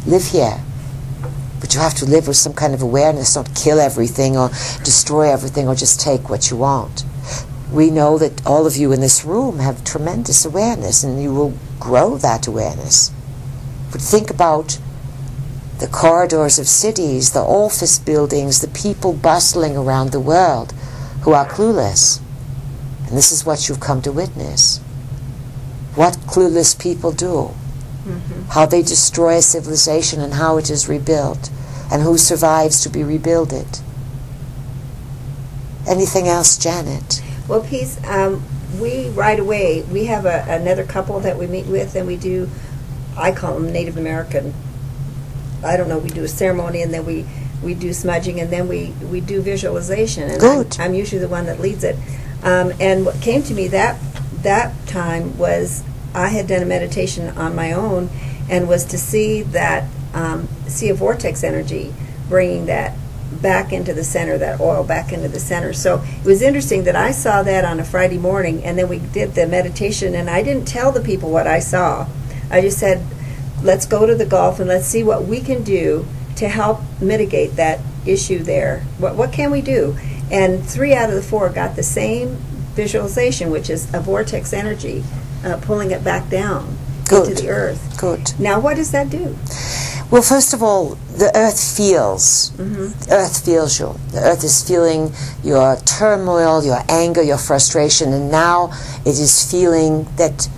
live here. But you have to live with some kind of awareness, not kill everything or destroy everything or just take what you want. We know that all of you in this room have tremendous awareness, and you will grow that awareness. But think about the corridors of cities, the office buildings, the people bustling around the world who are clueless. And this is what you've come to witness. What clueless people do. How they destroy a civilization and how it is rebuilt, and who survives to be rebuilded. Anything else, Janet? Well, Peace, we right away, we have another couple that we meet with, and we do, I call them Native American, I don't know, we do a ceremony, and then we do smudging, and then we do visualization. And Good. I'm usually the one that leads it. And what came to me that time was I had done a meditation on my own, and was to see that, see a vortex energy bringing that back into the center, that oil back into the center. So it was interesting that I saw that on a Friday morning, and then we did the meditation, and I didn't tell the people what I saw. I just said, let's go to the Gulf and let's see what we can do to help mitigate that issue there. What can we do? And 3 out of the 4 got the same visualization, which is a vortex energy pulling it back down into the earth. Good. Now, what does that do? Well, first of all, the earth feels. The earth feels you. The earth is feeling your turmoil, your anger, your frustration, and now it is feeling that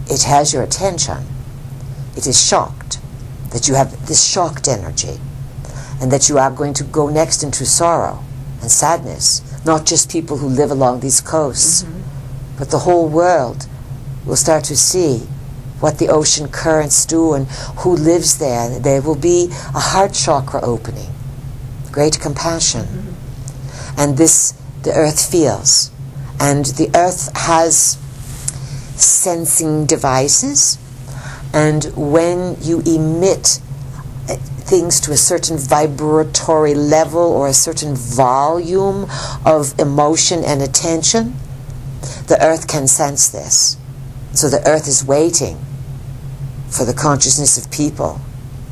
it has your attention. It is shocked that you have this shocked energy, and that you are going to go next into sorrow and sadness. Not just people who live along these coasts, but the whole world will start to see what the ocean currents do and who lives there. There will be a heart chakra opening, great compassion. And this the earth feels. And the earth has sensing devices, and when you emit things to a certain vibratory level or a certain volume of emotion and attention, the earth can sense this. So the earth is waiting for the consciousness of people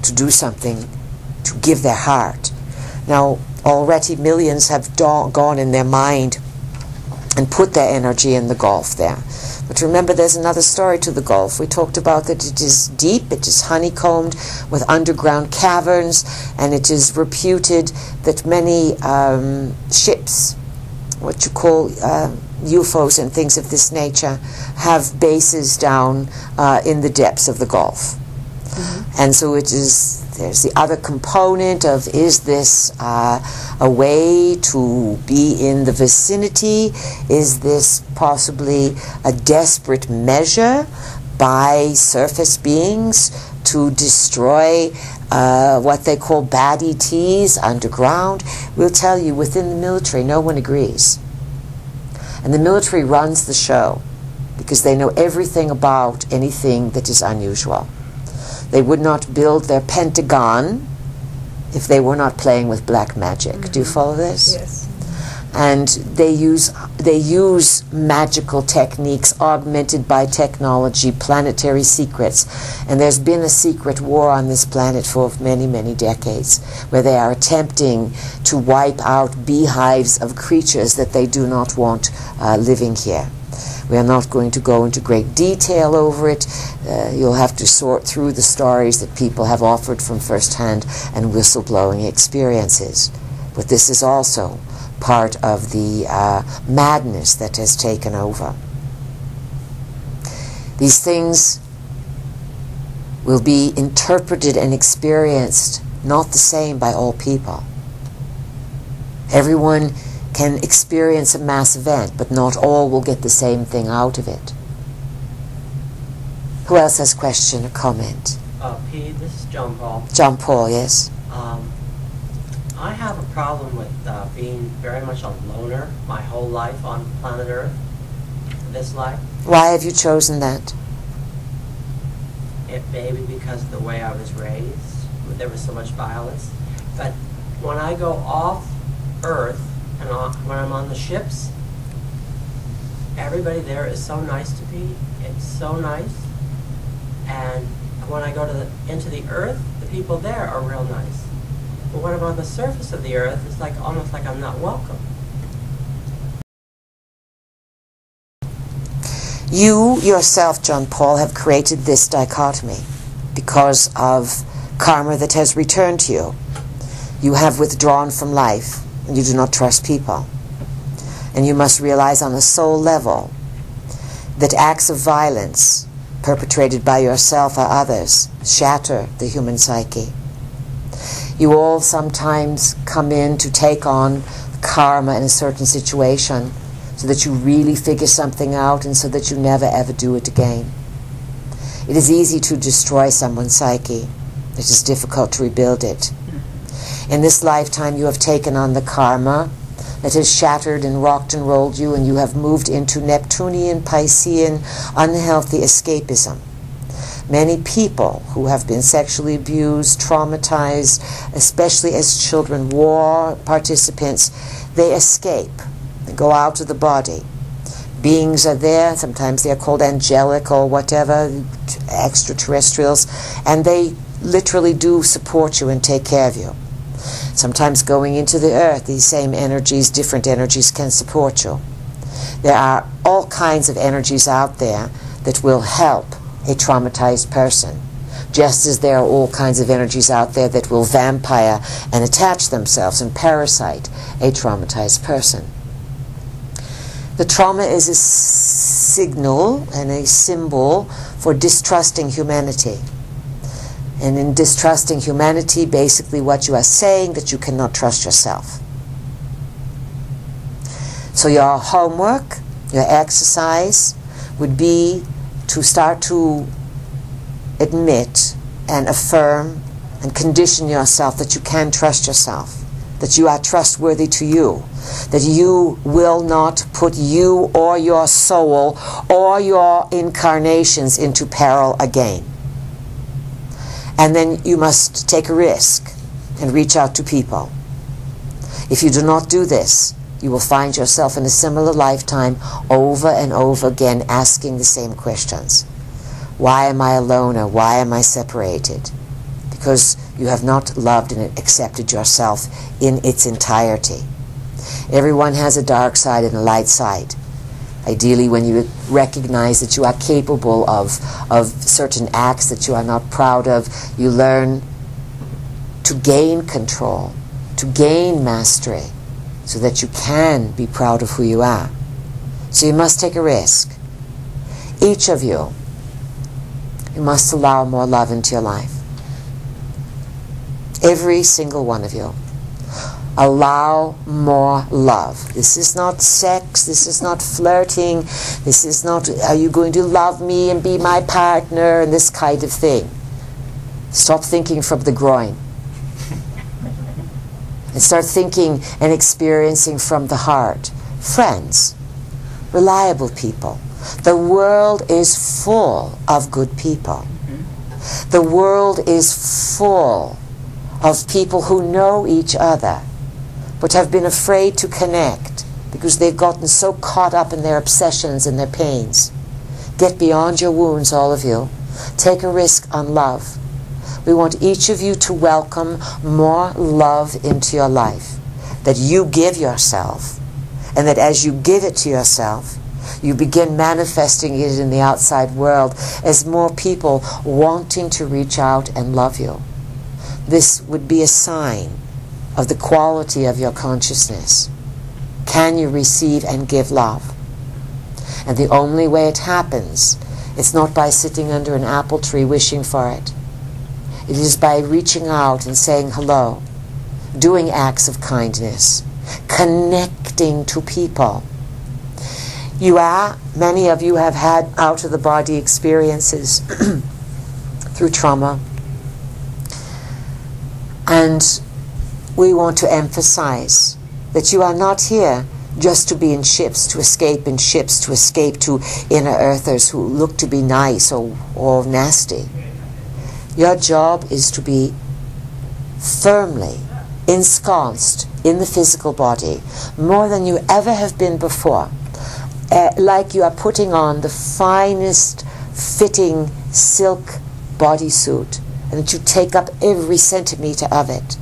to do something, to give their heart. Now, already millions have gone in their mind and put their energy in the Gulf there. But remember, there's another story to the Gulf. We talked about that it is deep, it is honeycombed with underground caverns, and it is reputed that many ships, what you call UFOs and things of this nature, have bases down in the depths of the Gulf. And so it is, there's the other component of, is this a way to be in the vicinity? Is this possibly a desperate measure by surface beings to destroy what they call bad ETs underground? We'll tell you, within the military, no one agrees. And the military runs the show because they know everything about anything that is unusual. They would not build their Pentagon if they were not playing with black magic. Do you follow this? Yes. And they use magical techniques augmented by technology, planetary secrets. And there's been a secret war on this planet for many, many decades, where they are attempting to wipe out beehives of creatures that they do not want living here. We are not going to go into great detail over it. You'll have to sort through the stories that people have offered from first-hand and whistleblowing experiences. But this is also part of the madness that has taken over. These things will be interpreted and experienced not the same by all people. Everyone can experience a mass event, but not all will get the same thing out of it. Who else has a question or comment? Pete, this is John Paul. John Paul, yes. I have a problem with being very much a loner my whole life on planet Earth, this life. Why have you chosen that? It may be because of the way I was raised. There was so much violence. But when I go off Earth, and when I'm on the ships, everybody there is so nice to me. It's so nice. And when I go into the earth, the people there are real nice. But when I'm on the surface of the earth, it's like almost like I'm not welcome. You yourself, John Paul, have created this dichotomy because of karma that has returned to you. You have withdrawn from life, and you do not trust people. And you must realize on a soul level that acts of violence perpetrated by yourself or others shatter the human psyche. You all sometimes come in to take on karma in a certain situation so that you really figure something out and so that you never ever do it again. It is easy to destroy someone's psyche. It is difficult to rebuild it. In this lifetime you have taken on the karma that has shattered and rocked and rolled you, and you have moved into Neptunian, Piscean, unhealthy escapism. Many people who have been sexually abused, traumatized, especially as children, war participants, they escape. They go out of the body. Beings are there, sometimes they are called angelic or whatever, extraterrestrials, and they literally do support you and take care of you. Sometimes going into the earth, these same energies, different energies, can support you. There are all kinds of energies out there that will help a traumatized person, just as there are all kinds of energies out there that will vampire and attach themselves and parasite a traumatized person. The trauma is a signal and a symbol for distrusting humanity. And in distrusting humanity, basically what you are saying that you cannot trust yourself. So your homework, your exercise would be to start to admit and affirm and condition yourself that you can trust yourself, that you are trustworthy to you, that you will not put you or your soul or your incarnations into peril again. And then you must take a risk and reach out to people. If you do not do this, you will find yourself in a similar lifetime over and over again asking the same questions. Why am I alone, or why am I separated? Because you have not loved and accepted yourself in its entirety. Everyone has a dark side and a light side. Ideally, when you recognize that you are capable of certain acts that you are not proud of, you learn to gain control, to gain mastery, so that you can be proud of who you are. So you must take a risk. Each of you, you must allow more love into your life. Every single one of you. Allow more love. This is not sex, this is not flirting, this is not, are you going to love me and be my partner, and this kind of thing. Stop thinking from the groin. And start thinking and experiencing from the heart. Friends, reliable people. The world is full of good people. The world is full of people who know each other, but have been afraid to connect because they've gotten so caught up in their obsessions and their pains. Get beyond your wounds, all of you. Take a risk on love. We want each of you to welcome more love into your life, that you give yourself, and that as you give it to yourself, you begin manifesting it in the outside world as more people wanting to reach out and love you. This would be a sign of the quality of your consciousness. Can you receive and give love? And the only way it happens, it's not by sitting under an apple tree wishing for it. It is by reaching out and saying hello, doing acts of kindness, connecting to people. Many of you have had out-of-the-body experiences through trauma. And we want to emphasize that you are not here just to be in ships, to escape in ships, to escape to inner earthers who look to be nice or nasty. Your job is to be firmly ensconced in the physical body, more than you ever have been before. Like you are putting on the finest fitting silk bodysuit, and that you take up every centimeter of it.